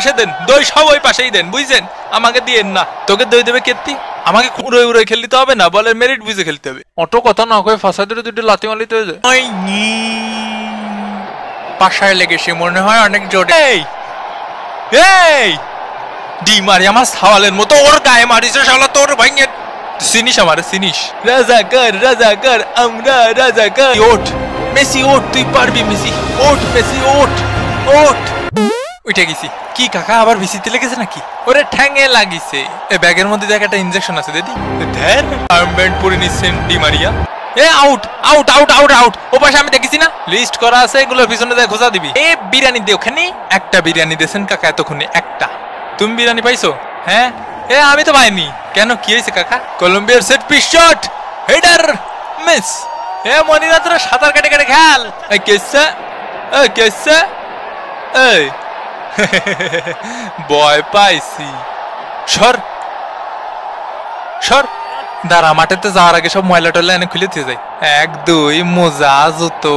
পাশে দেন, দই সব ওই পাশেই দেন, বুঝছেন? আমাকে দিয়েন না। তোকে দই দেবে কেত্তি? আমাকে উড়ে উড়ে খেলতে হবে না, বলের মেরিট বুঝে খেলতে হবে। অত কথা না কয়ে ফাঁসা ধরে দুটো লাথি মালিতে হয়ে যায়। পাশায় লেগেছে মনে হয় অনেক জোরে। এই ডি মারি আমার সাওয়ালের মতো ওর গায়ে মারিস শালা, তোর ভাইঙে চিনিস আমারে চিনিস? রাজাকার আমরা রাজাকার। ওঠ মেসি ওঠ, তুই পারবি মেসি, ওঠ মেসি ওঠ ওঠ। উঠে গেছি। কি কাকা আবার ভিসিতে লেগেছে নাকি? ওরে ঠ্যাঙে লাগিছে। এ ব্যাগের মধ্যে দেখ একটা ইনজেকশন আছে দিদি। ধ্যার আর্মব্যান্ড পরে নিচ্ছেন ডি মারিয়া। এ out out out out out. ও পাশে আমি দেখেছি না লিস্ট করা আছে, এগুলোর পিছনে দেখ খোঁজা দিবি। এ বিরিয়ানি দে ওখানে। একটা বিরিয়ানি দিয়েছেন কাকা এতক্ষণে, একটা। তুমি বিরিয়ানি পাইছো? হ্যাঁ। এ আমি তো পাইনি। কেন কি হয়েছে কাকা? কলম্বিয়ার set piece shot, header miss. এ মনিরা তোরা সাঁতার কেটে কেটে খেল। এই কেসে কেসে এই ভয় পাইছি। সর সর। দাঁড়া, মাঠেতে যাওয়ার আগে সব ময়লা টয়লা এনে খুলে দিয়ে যায়। 1 2 মোজা জুতো।